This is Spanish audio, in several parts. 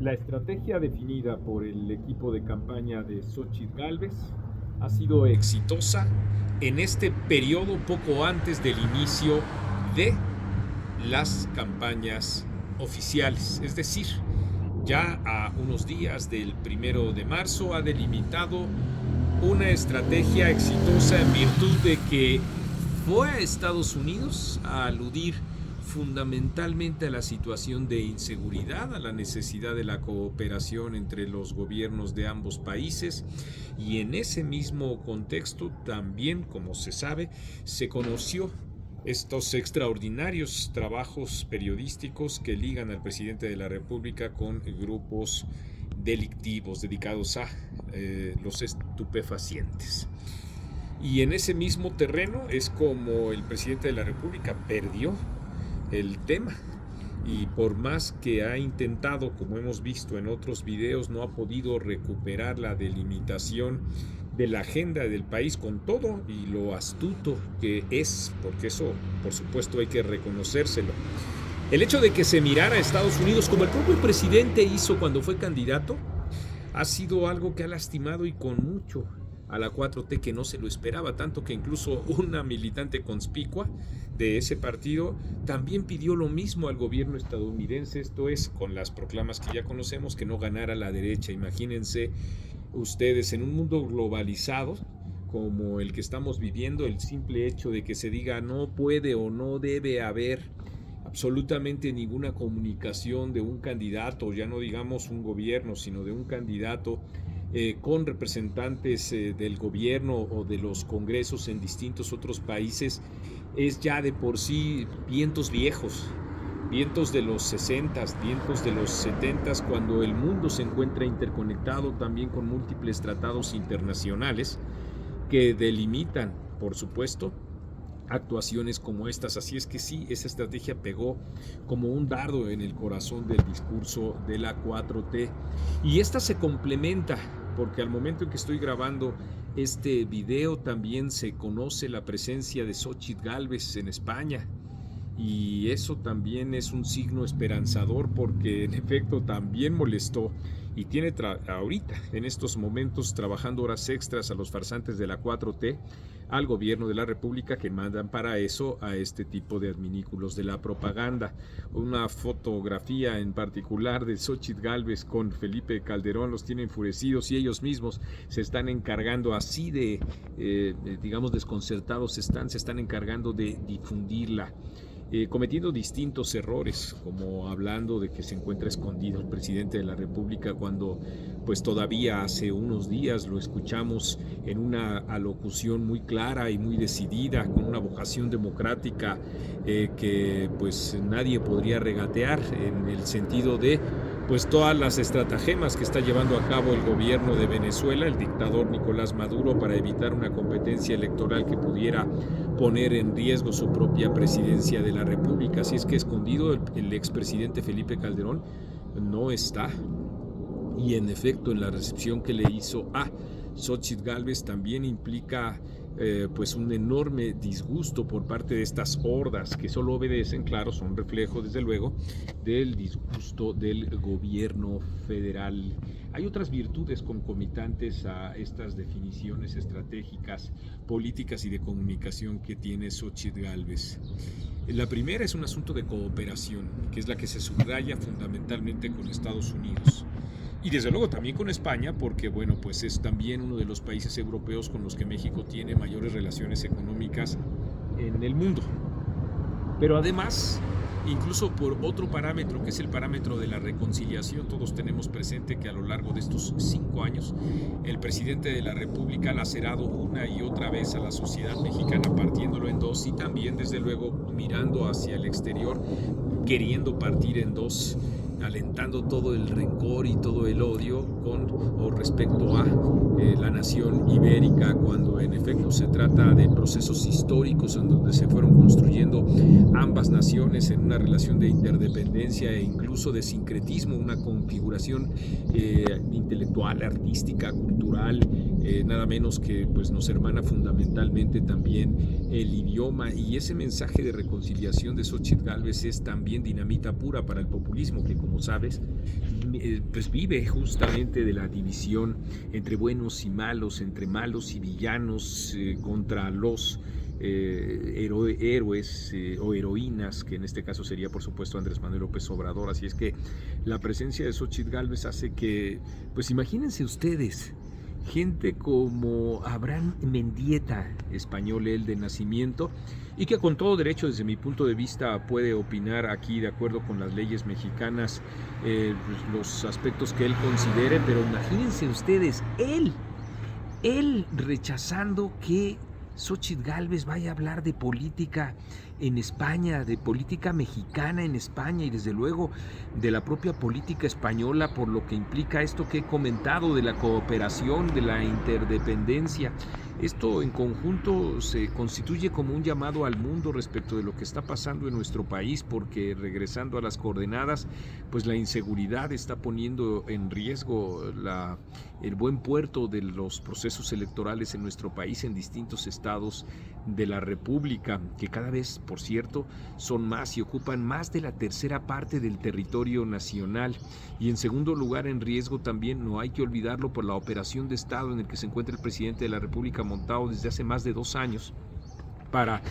La estrategia definida por el equipo de campaña de Xóchitl Gálvez ha sido exitosa en este periodo poco antes del inicio de las campañas oficiales. Es decir, ya a unos días del 1 de marzo ha delimitado una estrategia exitosa en virtud de que fue a Estados Unidos a aludir fundamentalmente a la situación de inseguridad, a la necesidad de la cooperación entre los gobiernos de ambos países, y en ese mismo contexto también, como se sabe, se conoció estos extraordinarios trabajos periodísticos que ligan al presidente de la República con grupos delictivos dedicados a los estupefacientes. Y en ese mismo terreno es como el presidente de la República perdió el tema, y por más que ha intentado, como hemos visto en otros videos, no ha podido recuperar la delimitación de la agenda del país, con todo y lo astuto que es, porque eso por supuesto hay que reconocérselo. El hecho de que se mirara a Estados Unidos, como el propio presidente hizo cuando fue candidato, ha sido algo que ha lastimado, y con mucho, a la 4T, que no se lo esperaba, tanto que incluso una militante conspicua de ese partido también pidió lo mismo al gobierno estadounidense, esto es, con las proclamas que ya conocemos, que no ganara la derecha. Imagínense ustedes, en un mundo globalizado como el que estamos viviendo, el simple hecho de que se diga no puede o no debe haber absolutamente ninguna comunicación de un candidato, ya no digamos un gobierno, sino de un candidato con representantes del gobierno o de los congresos en distintos otros países, es ya de por sí vientos viejos, vientos de los 60s, vientos de los 70s, cuando el mundo se encuentra interconectado también con múltiples tratados internacionales que delimitan, por supuesto, actuaciones como estas. Así es que sí, esa estrategia pegó como un dardo en el corazón del discurso de la 4T, y esta se complementa porque al momento en que estoy grabando este video también se conoce la presencia de Xóchitl Gálvez en España, y eso también es un signo esperanzador, porque en efecto también molestó y tiene ahorita, en estos momentos, trabajando horas extras a los farsantes de la 4T, al gobierno de la República, que mandan para eso a este tipo de adminículos de la propaganda. Una fotografía en particular de Xóchitl Gálvez con Felipe Calderón los tiene enfurecidos, y ellos mismos se están encargando, así de, digamos, desconcertados se están encargando de difundirla. Cometiendo distintos errores, como hablando de que se encuentra escondido el presidente de la República, cuando pues todavía hace unos días lo escuchamos en una alocución muy clara y muy decidida, con una vocación democrática que pues nadie podría regatear, en el sentido de pues todas las estratagemas que está llevando a cabo el gobierno de Venezuela, el dictador Nicolás Maduro, para evitar una competencia electoral que pudiera poner en riesgo su propia presidencia de la República. Así es que escondido el expresidente Felipe Calderón no está. Y en efecto, en la recepción que le hizo a Xóchitl Gálvez también implica pues un enorme disgusto por parte de estas hordas, que solo obedecen, claro, son reflejo desde luego del disgusto del gobierno federal. Hay otras virtudes concomitantes a estas definiciones estratégicas, políticas y de comunicación que tiene Xóchitl Gálvez. La primera es un asunto de cooperación, que es la que se subraya fundamentalmente con Estados Unidos. Y desde luego también con España, porque bueno, pues es también uno de los países europeos con los que México tiene mayores relaciones económicas en el mundo. Pero además, incluso por otro parámetro, que es el parámetro de la reconciliación, todos tenemos presente que a lo largo de estos 5 años el presidente de la República ha lacerado una y otra vez a la sociedad mexicana, partiéndolo en dos, y también desde luego mirando hacia el exterior, queriendo partir en dos, alentando todo el rencor y todo el odio respecto a la nación ibérica, cuando en efecto se trata de procesos históricos en donde se fueron construyendo ambas naciones en una relación de interdependencia e incluso de sincretismo, una configuración intelectual, artística, cultural, nada menos que pues nos hermana fundamentalmente también el idioma. Y ese mensaje de reconciliación de Xóchitl Gálvez es también dinamita pura para el populismo, que como sabes pues vive justamente de la división entre buenos y malos, entre malos y villanos, contra los héroes o heroínas, que en este caso sería por supuesto Andrés Manuel López Obrador. Así es que la presencia de Xóchitl Gálvez hace que, pues imagínense ustedes, gente como Abraham Mendieta, español él de nacimiento, y que con todo derecho desde mi punto de vista puede opinar aquí de acuerdo con las leyes mexicanas los aspectos que él considere, pero imagínense ustedes, él rechazando que Xóchitl Gálvez vaya a hablar de política en España, de política mexicana en España y desde luego de la propia política española, por lo que implica esto que he comentado de la cooperación, de la interdependencia. Esto en conjunto se constituye como un llamado al mundo respecto de lo que está pasando en nuestro país, porque regresando a las coordenadas, pues la inseguridad está poniendo en riesgo el buen puerto de los procesos electorales en nuestro país, en distintos estados de la República, que cada vez, por cierto, son más y ocupan más de la tercera parte del territorio nacional. Y en segundo lugar, en riesgo también, no hay que olvidarlo, por la operación de Estado en el que se encuentra el presidente de la República montado desde hace más de 2 años para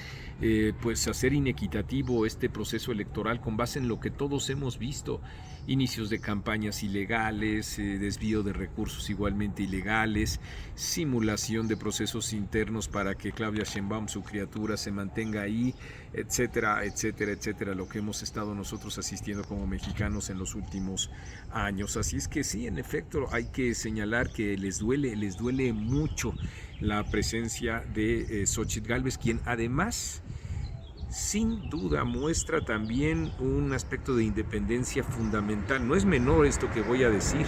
pues hacer inequitativo este proceso electoral con base en lo que todos hemos visto: inicios de campañas ilegales, desvío de recursos igualmente ilegales, simulación de procesos internos para que Claudia Sheinbaum, su criatura, se mantenga ahí, etcétera, etcétera, etcétera, lo que hemos estado nosotros asistiendo como mexicanos en los últimos años. Así es que sí, en efecto, hay que señalar que les duele mucho la presencia de Xóchitl Gálvez, quien además sin duda muestra también un aspecto de independencia fundamental. No es menor esto que voy a decir.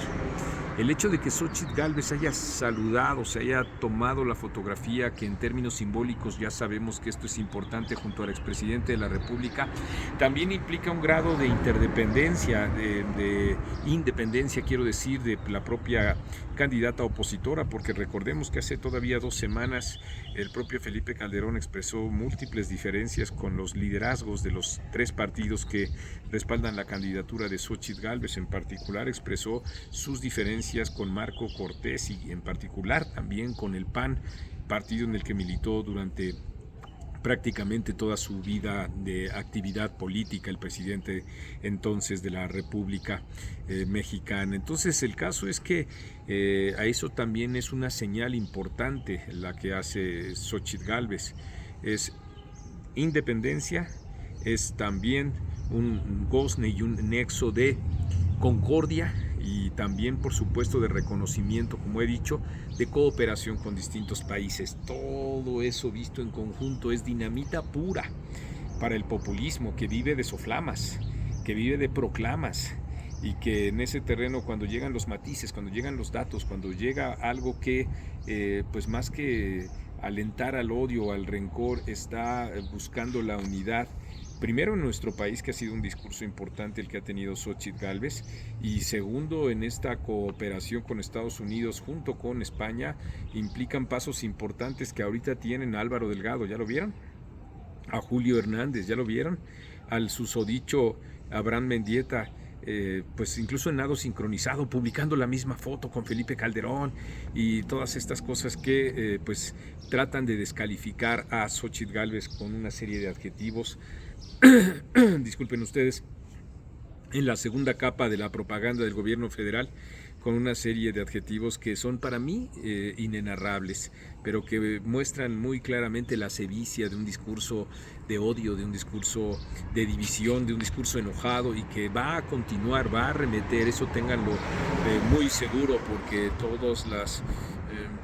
El hecho de que Xóchitl Gálvez haya saludado, se haya tomado la fotografía, que en términos simbólicos ya sabemos que esto es importante, junto al expresidente de la República, también implica un grado de interdependencia, de independencia, quiero decir, de la propia candidata opositora, porque recordemos que hace todavía 2 semanas el propio Felipe Calderón expresó múltiples diferencias con los liderazgos de los 3 partidos que respaldan la candidatura de Xóchitl Gálvez. En particular expresó sus diferencias con Marco Cortés y en particular también con el PAN, partido en el que militó durante prácticamente toda su vida de actividad política el presidente entonces de la República Mexicana. Entonces el caso es que a eso también es una señal importante la que hace Xóchitl Gálvez. Es independencia, es también un gozne y un nexo de concordia y también, por supuesto, de reconocimiento, como he dicho, de cooperación con distintos países. Todo eso visto en conjunto es dinamita pura para el populismo, que vive de soflamas, que vive de proclamas, y que en ese terreno, cuando llegan los matices, cuando llegan los datos, cuando llega algo que pues más que alentar al odio o al rencor, está buscando la unidad. Primero, en nuestro país, que ha sido un discurso importante el que ha tenido Xóchitl Gálvez, y segundo, en esta cooperación con Estados Unidos junto con España, implican pasos importantes que ahorita tienen a Álvaro Delgado, ¿ya lo vieron? A Julio Hernández, ¿ya lo vieron? Al susodicho Abraham Mendieta, pues incluso en nado sincronizado, publicando la misma foto con Felipe Calderón, y todas estas cosas que pues tratan de descalificar a Xóchitl Gálvez con una serie de adjetivos. Disculpen ustedes, en la segunda capa de la propaganda del gobierno federal, con una serie de adjetivos que son para mí inenarrables, pero que muestran muy claramente la sevicia de un discurso de odio, de un discurso de división, de un discurso enojado, y que va a continuar, va a arremeter. Eso ténganlo muy seguro, porque todas las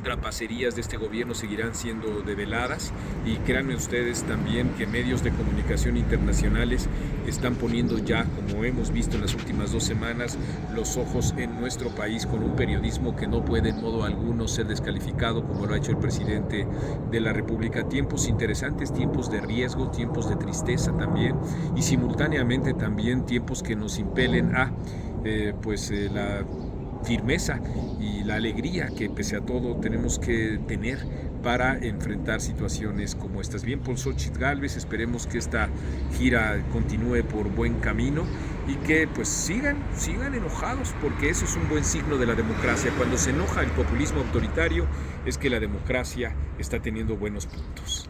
trapacerías de este gobierno seguirán siendo develadas, y créanme ustedes también que medios de comunicación internacionales están poniendo ya, como hemos visto en las últimas 2 semanas, los ojos en nuestro país, con un periodismo que no puede en modo alguno ser descalificado como lo ha hecho el presidente de la República. Tiempos interesantes, tiempos de riesgo, tiempos de tristeza también, y simultáneamente también tiempos que nos impelen a la firmeza y la alegría que pese a todo tenemos que tener para enfrentar situaciones como estas. Bien por Xóchitl Gálvez, esperemos que esta gira continúe por buen camino y que pues sigan enojados, porque eso es un buen signo de la democracia. Cuando se enoja el populismo autoritario es que la democracia está teniendo buenos puntos.